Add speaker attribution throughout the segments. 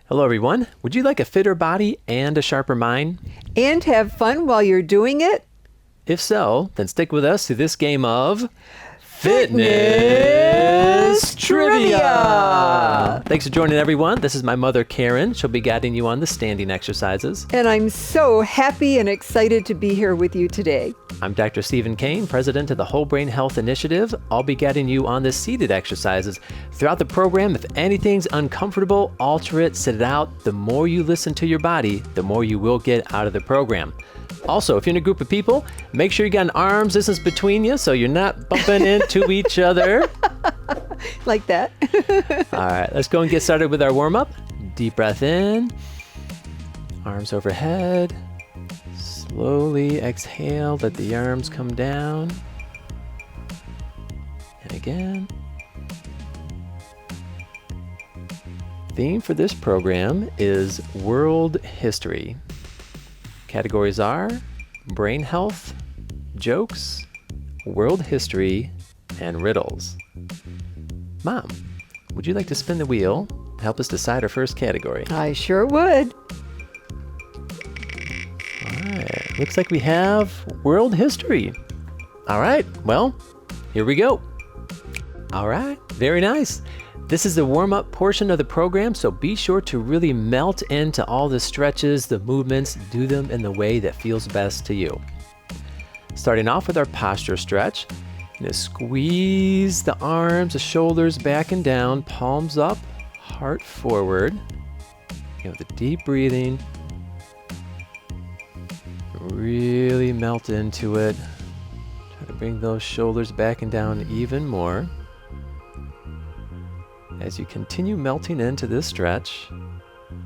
Speaker 1: Hello, everyone. Would you like a fitter body and a sharper mind?
Speaker 2: And have fun while you're doing it?
Speaker 1: If so, then stick with us through this game of Fitness Trivia. Thanks for joining, everyone. This is my mother, Karen. She'll be guiding you on the standing exercises.
Speaker 2: And I'm so happy and excited to be here with you today.
Speaker 1: I'm Dr. Stephen Cain, president of the Whole Brain Health Initiative. I'll be guiding you on the seated exercises. Throughout the program, if anything's uncomfortable, alter it, sit it out. The more you listen to your body, the more you will get out of the program. Also, if you're in a group of people, make sure you got an arm's distance between you so you're not bumping into each other.
Speaker 2: Like that.
Speaker 1: All right, let's go and get started with our warm-up. Deep breath in, arms overhead. Slowly exhale, let the arms come down. And again. Theme for this program is world history. Categories are brain health, jokes, world history, and riddles. Mom, would you like to spin the wheel to help us decide our first category?
Speaker 2: I sure would.
Speaker 1: All right, looks like we have world history. All right, well, here we go. All right, very nice. This is the warm-up portion of the program, so be sure to really melt into all the stretches, the movements, do them in the way that feels best to you. Starting off with our posture stretch, squeeze the arms, the shoulders back and down, palms up, heart forward. The deep breathing. Really melt into it. Try to bring those shoulders back and down even more. As you continue melting into this stretch,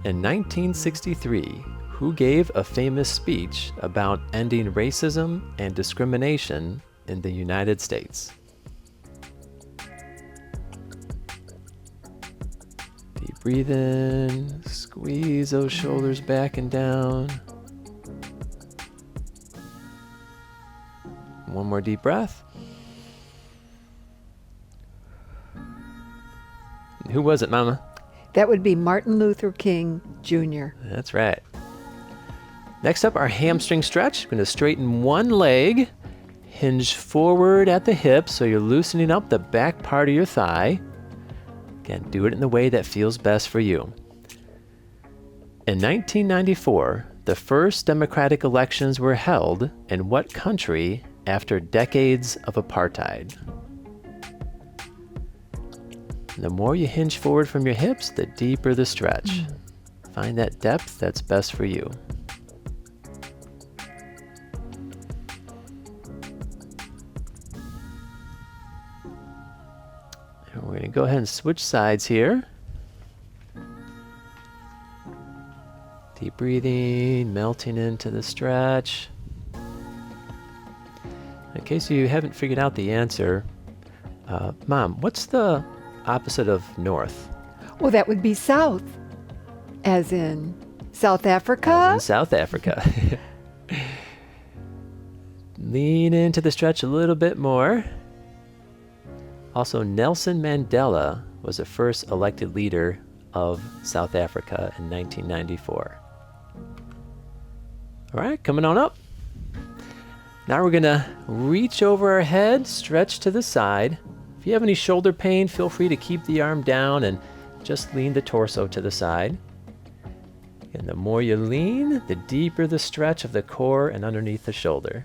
Speaker 1: in 1963, who gave a famous speech about ending racism and discrimination in the United States? Deep breathe in, squeeze those shoulders back and down. One more deep breath. Who was it, Mama?
Speaker 2: That would be Martin Luther King Jr.
Speaker 1: That's right. Next up, our hamstring stretch. We're going to straighten one leg, hinge forward at the hip so you're loosening up the back part of your thigh. Again, do it in the way that feels best for you. In 1994, the first democratic elections were held in what country after decades of apartheid? The more you hinge forward from your hips, the deeper the stretch. Find that depth that's best for you. And we're going to go ahead and switch sides here. Deep breathing, melting into the stretch. In case you haven't figured out the answer, Mom, what's the opposite of north?
Speaker 2: Well, that would be south, as in South Africa.
Speaker 1: As in South Africa. Lean into the stretch a little bit more. Also, Nelson Mandela was the first elected leader of South Africa in 1994. All right, coming on up. Now we're gonna reach over our head, stretch to the side. If you have any shoulder pain, feel free to keep the arm down and just lean the torso to the side. And the more you lean, the deeper the stretch of the core and underneath the shoulder.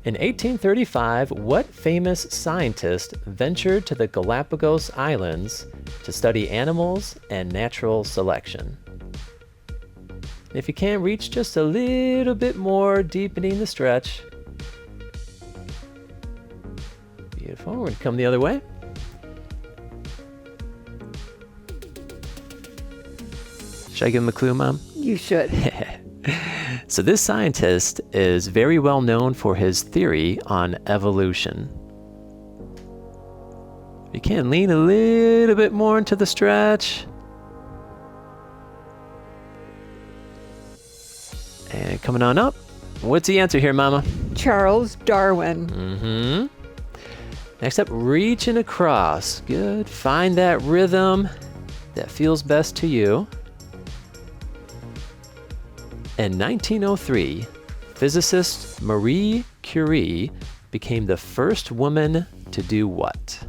Speaker 1: In 1835, what famous scientist ventured to the Galapagos Islands to study animals and natural selection? If you can't reach just a little bit more, deepening the stretch. Beautiful. We're going to come the other way. Should I give him a clue, Mom?
Speaker 2: You should.
Speaker 1: So this scientist is very well known for his theory on evolution. You can lean a little bit more into the stretch. And coming on up. What's the answer here, Mama?
Speaker 2: Charles Darwin.
Speaker 1: Mm-hmm. Next up, reaching across. Good. Find that rhythm. that feels best to you. In 1903, physicist Marie Curie became the first woman to do what?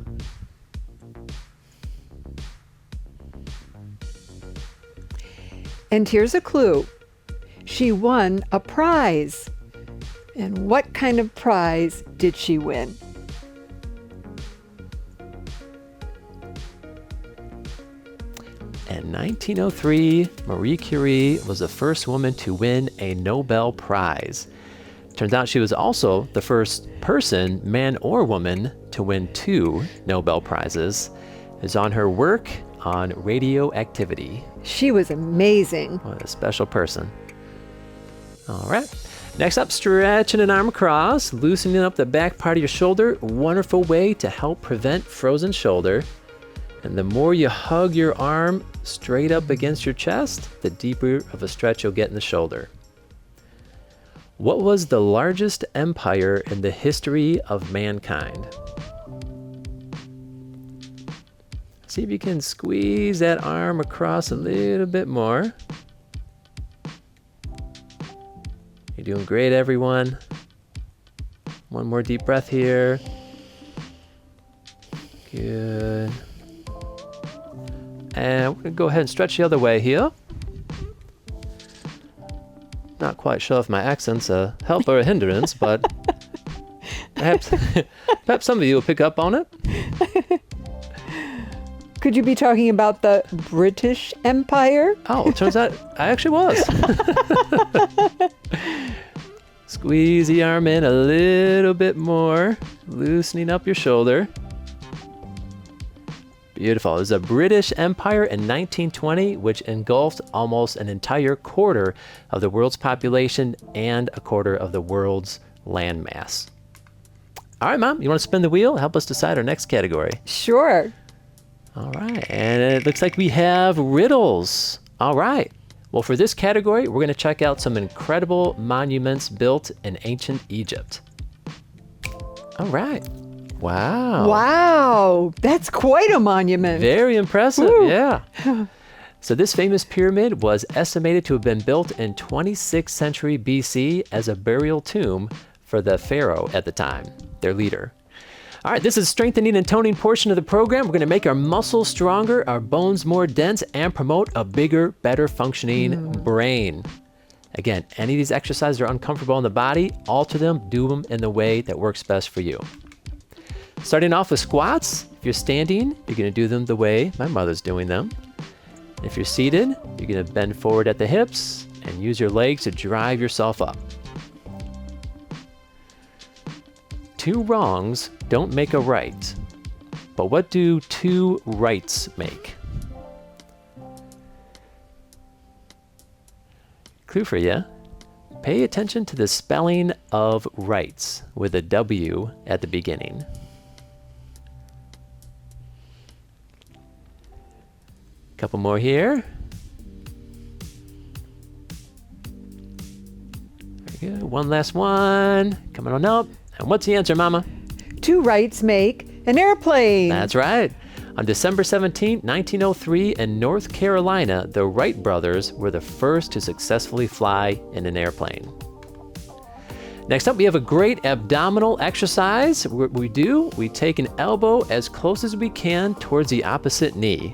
Speaker 2: And here's a clue. She won a prize. And what kind of prize did she win?
Speaker 1: In 1903, Marie Curie was the first woman to win a Nobel Prize. Turns out she was also the first person, man or woman, to win 2 Nobel Prizes. It's on her work on radioactivity.
Speaker 2: She was amazing.
Speaker 1: What a special person. All right. Next up, stretching an arm across, loosening up the back part of your shoulder. Wonderful way to help prevent frozen shoulder. And the more you hug your arm straight up against your chest, the deeper of a stretch you'll get in the shoulder. What was the largest empire in the history of mankind? See if you can squeeze that arm across a little bit more. You're doing great, everyone. One more deep breath here. Good. And we're going to go ahead and stretch the other way here. Not quite sure if my accent's a help or a hindrance, but perhaps some of you will pick up on it.
Speaker 2: Could you be talking about the British Empire?
Speaker 1: Oh, it turns out I actually was. Squeeze the arm in a little bit more, loosening up your shoulder. Beautiful. It was a British Empire in 1920, which engulfed almost an entire quarter of the world's population and a quarter of the world's landmass. All right, Mom, you want to spin the wheel? Help us decide our next category.
Speaker 2: Sure.
Speaker 1: All right, and it looks like we have riddles. All right. Well, for this category, we're going to check out some incredible monuments built in ancient Egypt. All right. Wow.
Speaker 2: Wow, that's quite a monument.
Speaker 1: Very impressive,
Speaker 2: Woo.
Speaker 1: Yeah. So this famous pyramid was estimated to have been built in 26th century BC as a burial tomb for the pharaoh at the time, their leader. All right, this is strengthening and toning portion of the program. We're going to make our muscles stronger, our bones more dense, and promote a bigger, better functioning brain. Again, any of these exercises are uncomfortable in the body, alter them, do them in the way that works best for you. Starting off with squats. If you're standing, you're going to do them the way my mother's doing them. If you're seated, you're going to bend forward at the hips and use your legs to drive yourself up. 2 wrongs don't make a right, but what do 2 rights make? Clue for you. Pay attention to the spelling of rights with a W at the beginning. Couple more here. Very good. One last one. Coming on up. And what's the answer, Mama?
Speaker 2: 2 rights make an airplane.
Speaker 1: That's right. On December 17, 1903, in North Carolina, the Wright brothers were the first to successfully fly in an airplane. Next up, we have a great abdominal exercise. What we do, we take an elbow as close as we can towards the opposite knee.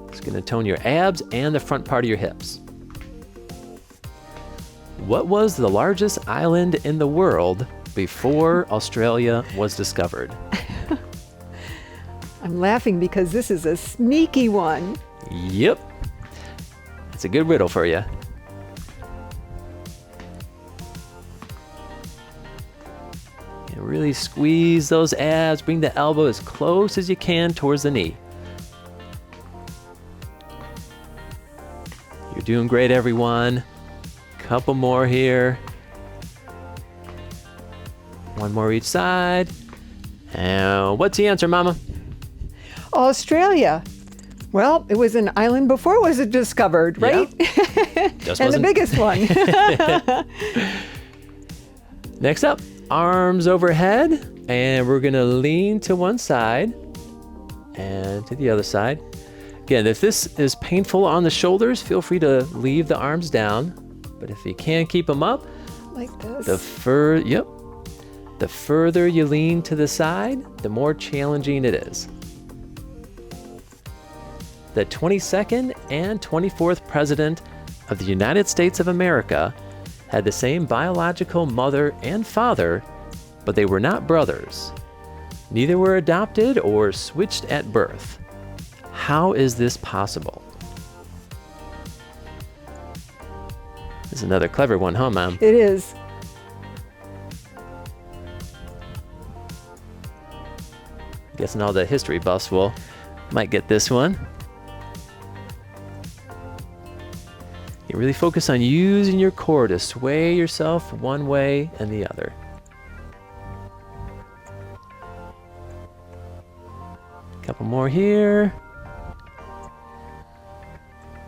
Speaker 1: It's going to tone your abs and the front part of your hips. What was the largest island in the world before Australia was discovered?
Speaker 2: I'm laughing because this is a sneaky one.
Speaker 1: Yep. It's a good riddle for you. And really squeeze those abs. Bring the elbow as close as you can towards the knee. You're doing great, everyone. Couple more here. One more each side. And what's the answer, Mama?
Speaker 2: Australia. Well, it was an island before it was discovered, right?
Speaker 1: Yeah.
Speaker 2: And the biggest one.
Speaker 1: Next up, arms overhead. And we're going to lean to one side and to the other side. Again, if this is painful on the shoulders, feel free to leave the arms down. But if you can't keep them up,
Speaker 2: Like this.
Speaker 1: the further you lean to the side, the more challenging it is. The 22nd and 24th President of the United States of America had the same biological mother and father, but they were not brothers. Neither were adopted or switched at birth. How is this possible? This is another clever one, huh, Mom?
Speaker 2: It is.
Speaker 1: Guessing all the history buffs might get this one. You really focus on using your core to sway yourself one way and the other. Couple more here.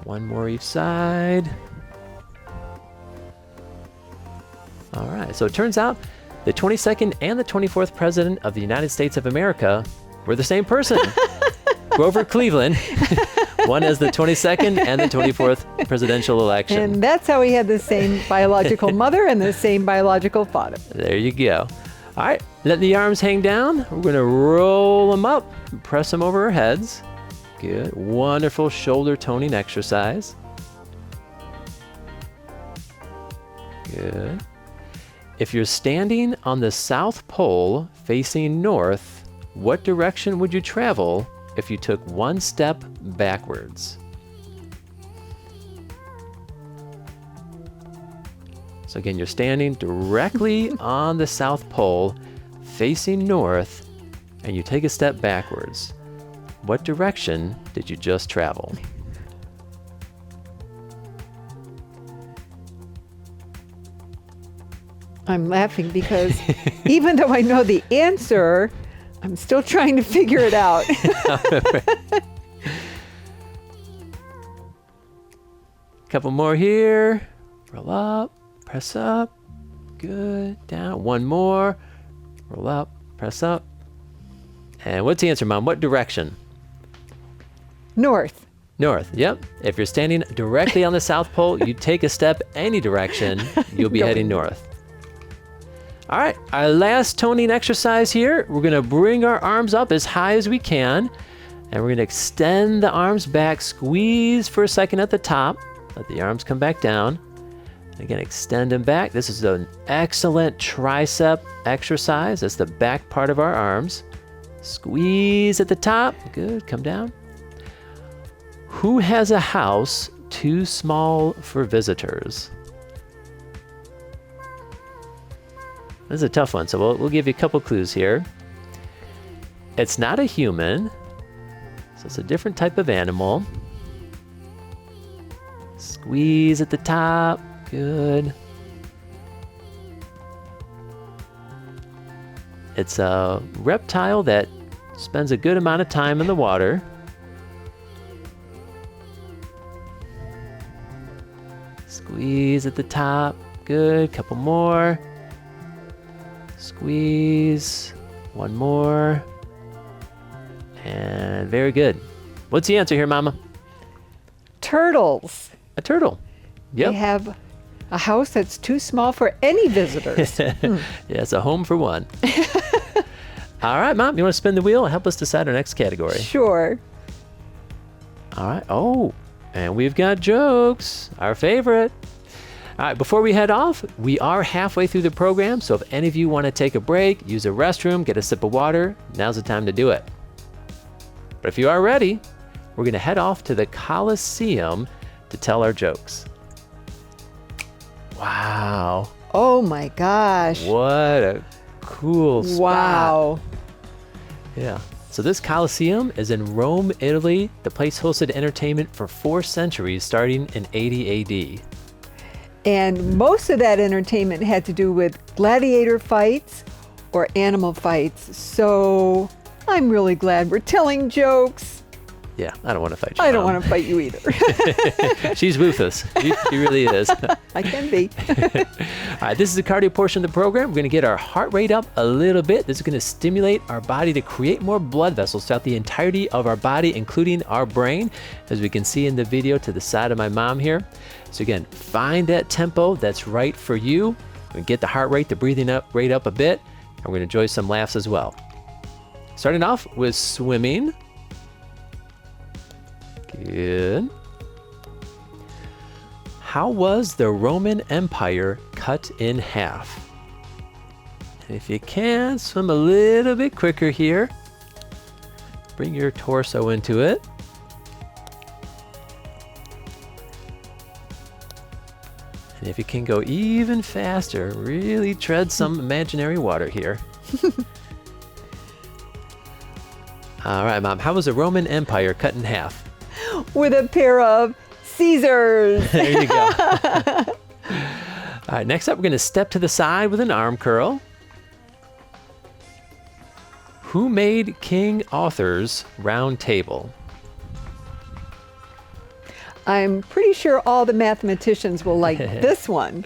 Speaker 1: One more each side. All right, so it turns out the 22nd and the 24th President of the United States of America were the same person. Grover Cleveland won as the 22nd and the 24th presidential election.
Speaker 2: And that's how he had the same biological mother and the same biological father.
Speaker 1: There you go. All right, let the arms hang down. We're going to roll them up and press them over our heads. Good. Wonderful shoulder toning exercise. Good. If you're standing on the South Pole facing north, what direction would you travel if you took one step backwards? So again, you're standing directly on the South Pole facing north, and you take a step backwards. What direction did you just travel?
Speaker 2: I'm laughing because even though I know the answer, I'm still trying to figure it out.
Speaker 1: Couple more here. Roll up, press up. Good. Down. One more. Roll up, press up. And what's the answer, Mom? What direction?
Speaker 2: North.
Speaker 1: North. Yep. If you're standing directly on the South Pole, you take a step any direction, you'll be heading north. All right, our last toning exercise here. We're going to bring our arms up as high as we can, and we're going to extend the arms back, squeeze for a second at the top, let the arms come back down. Again, extend them back. This is an excellent tricep exercise. That's the back part of our arms. Squeeze at the top. Good, come down. Who has a house too small for visitors? This is a tough one, so we'll give you a couple clues here. It's not a human, so it's a different type of animal. Squeeze at the top. Good. It's a reptile that spends a good amount of time in the water. Squeeze at the top. Good. Couple more. Squeeze. One more. And very good. What's the answer here, Mama?
Speaker 2: Turtles.
Speaker 1: A turtle.
Speaker 2: They
Speaker 1: Yep.
Speaker 2: have a house that's too small for any visitors.
Speaker 1: Yeah, it's a home for one. All right, Mom, you want to spin the wheel and help us decide our next category?
Speaker 2: Sure.
Speaker 1: All right. Oh, and we've got jokes, our favorite. All right, before we head off, we are halfway through the program, so if any of you want to take a break, use a restroom, get a sip of water, now's the time to do it. But if you are ready, we're going to head off to the Coliseum to tell our jokes. Wow.
Speaker 2: Oh my gosh.
Speaker 1: What a cool spot.
Speaker 2: Wow.
Speaker 1: Yeah. So this Coliseum is in Rome, Italy. The place hosted entertainment for 4 centuries, starting in 80 AD.
Speaker 2: And most of that entertainment had to do with gladiator fights or animal fights. So I'm really glad we're telling jokes.
Speaker 1: Yeah, I don't want to fight you.
Speaker 2: I don't want to fight you either.
Speaker 1: She's ruthless. She really is.
Speaker 2: I can be.
Speaker 1: All right, this is the cardio portion of the program. We're going to get our heart rate up a little bit. This is going to stimulate our body to create more blood vessels throughout the entirety of our body, including our brain, as we can see in the video to the side of my mom here. So again, find that tempo that's right for you. We get the heart rate, the breathing rate up a bit, and we're going to enjoy some laughs as well. Starting off with swimming. Good. How was the Roman Empire cut in half? And if you can, swim a little bit quicker here. Bring your torso into it. And if you can go even faster, really tread some imaginary water here. All right, Mom, how was the Roman Empire cut in half?
Speaker 2: With a pair of Caesars.
Speaker 1: There you go. All right, next up, we're going to step to the side with an arm curl. Who made King Arthur's round table?
Speaker 2: I'm pretty sure all the mathematicians will like this one.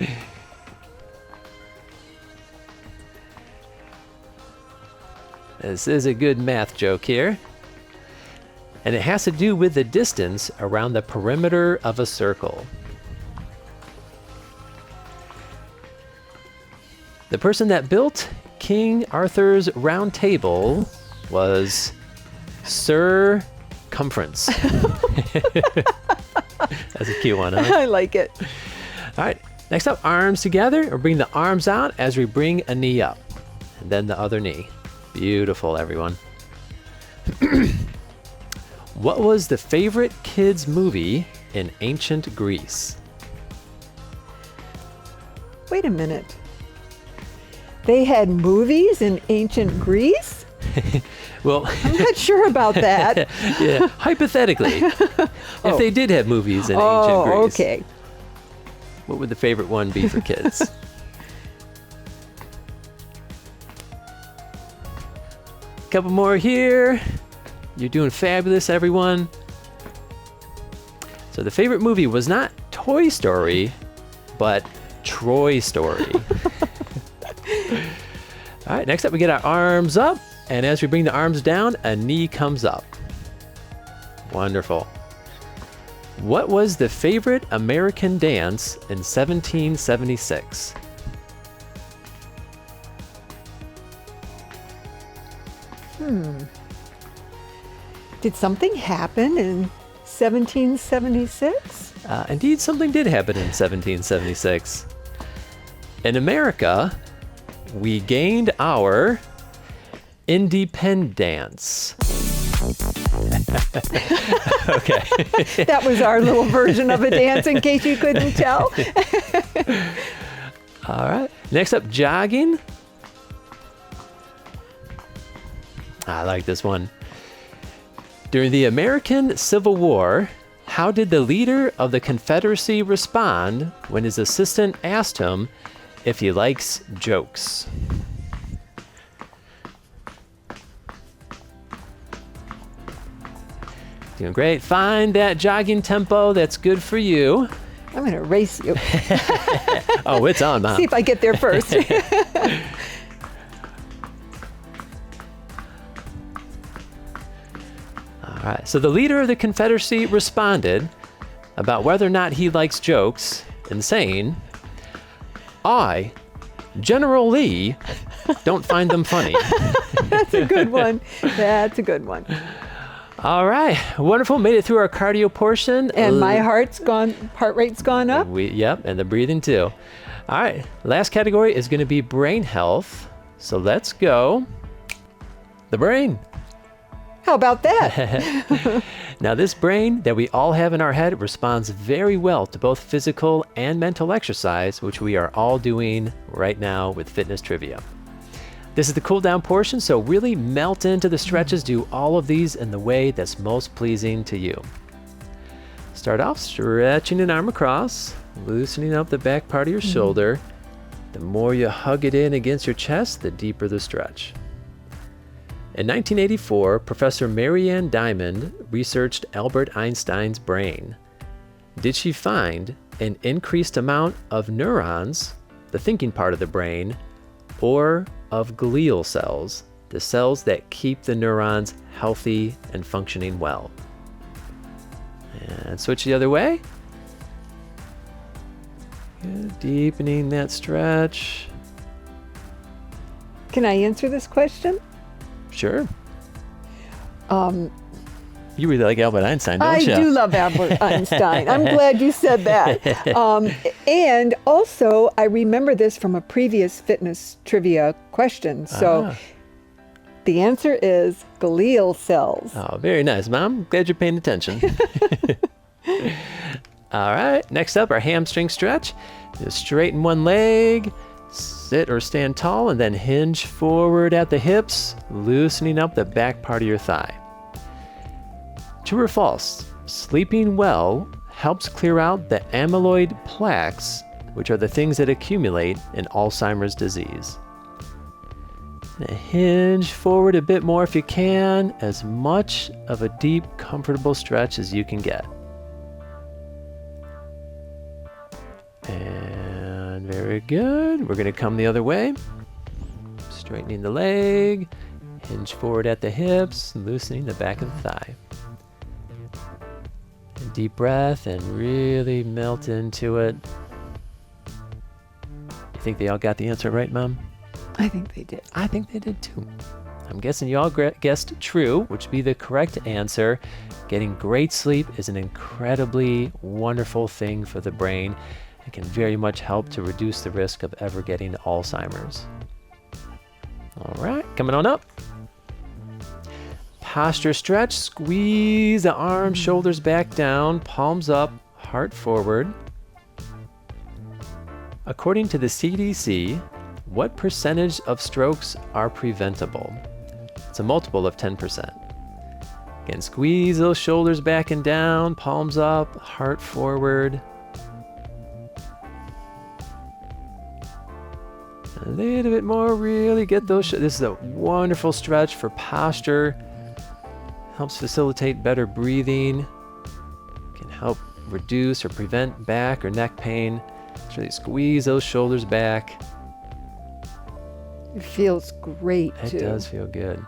Speaker 1: This is a good math joke here. And it has to do with the distance around the perimeter of a circle. The person that built King Arthur's round table was Sir Cumference. That's a cute one, huh?
Speaker 2: I like it.
Speaker 1: All right, next up, arms together, or bring the arms out as we bring a knee up, and then the other knee. Beautiful, everyone. What was the favorite kids' movie in ancient Greece?
Speaker 2: Wait a minute. They had movies in ancient Greece?
Speaker 1: Well,
Speaker 2: I'm not sure about that.
Speaker 1: yeah, hypothetically, if they did have movies in ancient Greece,
Speaker 2: okay.
Speaker 1: what would the favorite one be for kids? Couple more here. You're doing fabulous, everyone. So the favorite movie was not Toy Story, but Troy Story. All right, next up we get our arms up, and as we bring the arms down, a knee comes up. Wonderful. What was the favorite American dance in 1776?
Speaker 2: Did something happen in 1776?
Speaker 1: Indeed, something did happen in 1776. In America, we gained our independence. Okay.
Speaker 2: That was our little version of a dance, in case you couldn't tell.
Speaker 1: All right. Next up, jogging. I like this one. During the American Civil War, how did the leader of the Confederacy respond when his assistant asked him if he likes jokes? Doing great. Find that jogging tempo that's good for you.
Speaker 2: I'm going to race you.
Speaker 1: Oh, it's on, Mom.
Speaker 2: See if I get there first.
Speaker 1: All right. So the leader of the Confederacy responded about whether or not he likes jokes and saying, I, General Lee, don't find them funny.
Speaker 2: That's a good one. That's a good one.
Speaker 1: All right. Wonderful. Made it through our cardio portion.
Speaker 2: And my heart rate's gone up.
Speaker 1: Yep, and the breathing too. All right. Last category is going to be brain health. So let's go. The brain.
Speaker 2: How about that?
Speaker 1: Now, this brain that we all have in our head responds very well to both physical and mental exercise, which we are all doing right now with fitness trivia. This is the cool down portion, so really melt into the stretches. Do all of these in the way that's most pleasing to you. Start off stretching an arm across, loosening up the back part of your shoulder. The more you hug it in against your chest, the deeper the stretch. In 1984, Professor Marianne Diamond researched Albert Einstein's brain. Did she find an increased amount of neurons, the thinking part of the brain, or of glial cells, the cells that keep the neurons healthy and functioning well? And switch the other way. Good. Deepening that stretch.
Speaker 2: Can I answer this question?
Speaker 1: Sure. You really like Albert Einstein, don't you?
Speaker 2: I do love Albert Einstein. I'm glad you said that. And also, I remember this from a previous fitness trivia question. So the answer is glial cells.
Speaker 1: Oh, very nice, Mom. Glad you're paying attention. All right. Next up, our hamstring stretch. Just straighten one leg, sit or stand tall, and then hinge forward at the hips, loosening up the back part of your thigh. True or false? Sleeping well helps clear out the amyloid plaques, which are the things that accumulate in Alzheimer's disease. And hinge forward a bit more if you can, as much of a deep, comfortable stretch as you can get. And very good. We're going to come the other way. Straightening the leg, hinge forward at the hips, loosening the back of the thigh. And deep breath and really melt into it. You think they all got the answer right, Mom?
Speaker 2: I think they did.
Speaker 1: I think they did too. I'm guessing you all guessed true, which would be the correct answer. Getting great sleep is an incredibly wonderful thing for the brain. It can very much help to reduce the risk of ever getting Alzheimer's. All right, coming on up. Posture stretch. Squeeze the arms, shoulders back down, palms up, heart forward. According to the CDC, what percentage of strokes are preventable? It's a multiple of 10%. Again, squeeze those shoulders back and down, palms up, heart forward. A little bit more, really get those. This is a wonderful stretch for posture. Helps facilitate better breathing. Can help reduce or prevent back or neck pain. Just really squeeze those shoulders back.
Speaker 2: It feels great, too.
Speaker 1: It does feel good.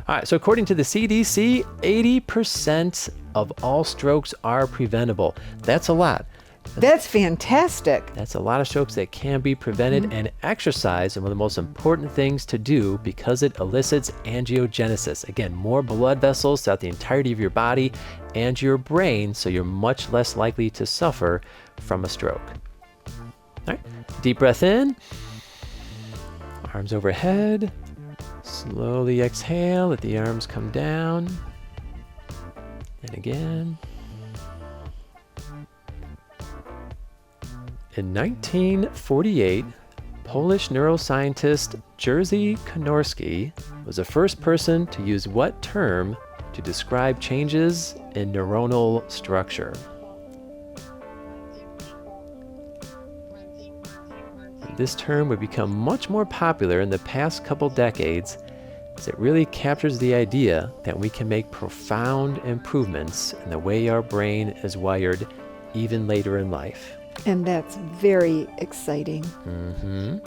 Speaker 1: All right, so according to the CDC, 80% of all strokes are preventable. That's a lot.
Speaker 2: That's fantastic.
Speaker 1: That's a lot of strokes that can be prevented, and exercise is one of the most important things to do because it elicits angiogenesis. Again, more blood vessels throughout the entirety of your body and your brain, so you're much less likely to suffer from a stroke. All right, deep breath in, arms overhead, slowly exhale, let the arms come down, and again. In 1948, Polish neuroscientist Jerzy Konarski was the first person to use what term to describe changes in neuronal structure? This term would become much more popular in the past couple decades, as it really captures the idea that we can make profound improvements in the way our brain is wired even later in life.
Speaker 2: And that's very exciting.
Speaker 1: Mm-hmm.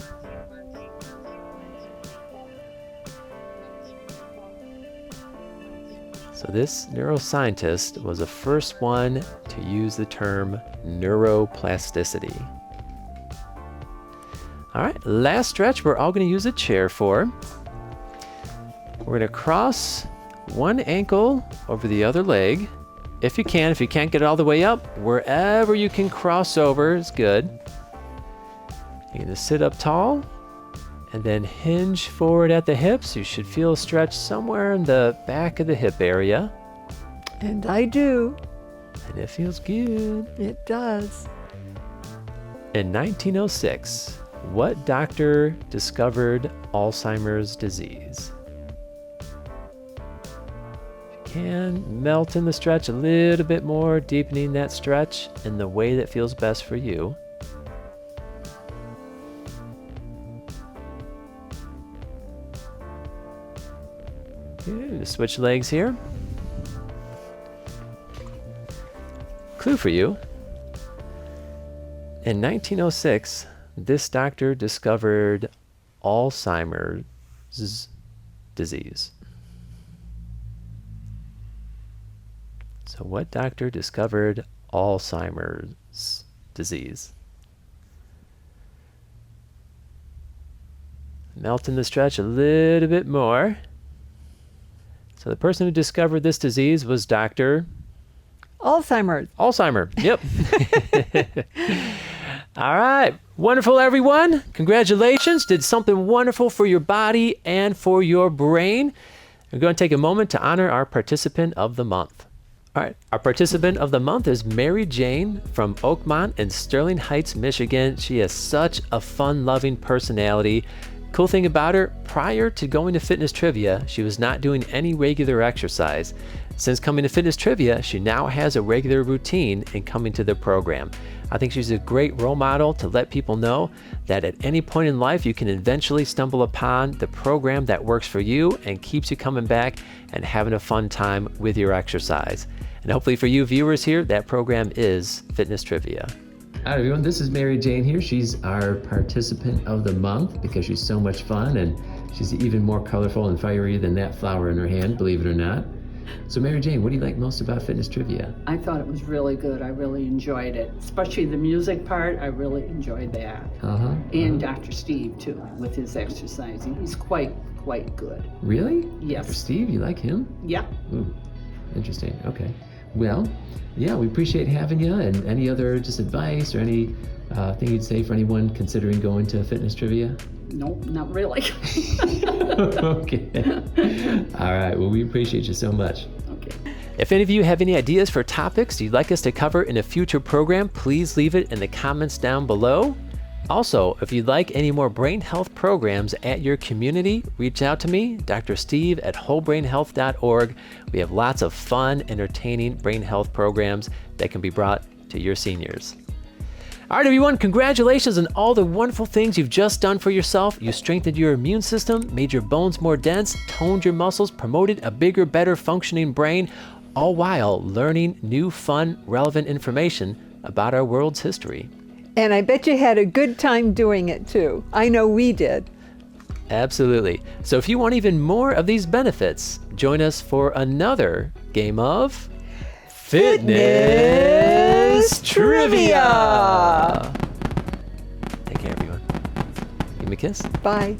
Speaker 1: So this neuroscientist was the first one to use the term neuroplasticity. All right, last stretch we're all going to use a chair for. We're going to cross one ankle over the other leg. If you can. If you can't get it all the way up, wherever you can cross over is good. You're going to sit up tall and then hinge forward at the hips. You should feel a stretch somewhere in the back of the hip area.
Speaker 2: And I do.
Speaker 1: And it feels good.
Speaker 2: It does.
Speaker 1: In 1906, what doctor discovered Alzheimer's disease? Can melt in the stretch a little bit more, deepening that stretch in the way that feels best for you. gonna switch legs here. Clue for you. In 1906, this doctor discovered Alzheimer's disease. So what doctor discovered Alzheimer's disease? Melting the stretch a little bit more. So the person who discovered this disease was Dr.
Speaker 2: Alzheimer's.
Speaker 1: Alzheimer. Yep. All right. Wonderful, everyone. Congratulations. Did something wonderful for your body and for your brain. We're going to take a moment to honor our participant of the month. All right. Our participant of the month is Mary Jane from Oakmont in Sterling Heights, Michigan. She has such a fun-loving personality. Cool thing about her, prior to going to fitness trivia, she was not doing any regular exercise. Since coming to fitness trivia, she now has a regular routine in coming to the program. I think she's a great role model to let people know that at any point in life, you can eventually stumble upon the program that works for you and keeps you coming back and having a fun time with your exercise. And hopefully for you viewers here, that program is Fitness Trivia. All right, everyone, this is Mary Jane here. She's our participant of the month because she's so much fun and she's even more colorful and fiery than that flower in her hand, believe it or not. So Mary Jane, what do you like most about Fitness Trivia?
Speaker 3: I thought it was really good. I really enjoyed it, especially the music part. I really enjoyed that. And Dr. Steve too, with his exercising. He's quite good.
Speaker 1: Really?
Speaker 3: Yes.
Speaker 1: Dr. Steve, you like him?
Speaker 3: Yeah.
Speaker 1: Ooh, interesting. Okay. Well, yeah, we appreciate having you. And any other just advice or any thing you'd say for anyone considering going to Fitness Trivia?
Speaker 3: Nope, not really.
Speaker 1: Okay. All right. Well, we appreciate you so much.
Speaker 3: Okay.
Speaker 1: If any of you have any ideas for topics you'd like us to cover in a future program, please leave it in the comments down below. Also, if you'd like any more brain health programs at your community, reach out to me, Dr. Steve at wholebrainhealth.org. We have lots of fun, entertaining brain health programs that can be brought to your seniors. All right, everyone, congratulations on all the wonderful things you've just done for yourself. You strengthened your immune system, made your bones more dense, toned your muscles, promoted a bigger, better functioning brain, all while learning new, fun, relevant information about our world's history.
Speaker 2: And I bet you had a good time doing it too. I know we did.
Speaker 1: Absolutely. So if you want even more of these benefits, join us for another game of Fitness Trivia. Take care, everyone. Give me a kiss.
Speaker 2: Bye.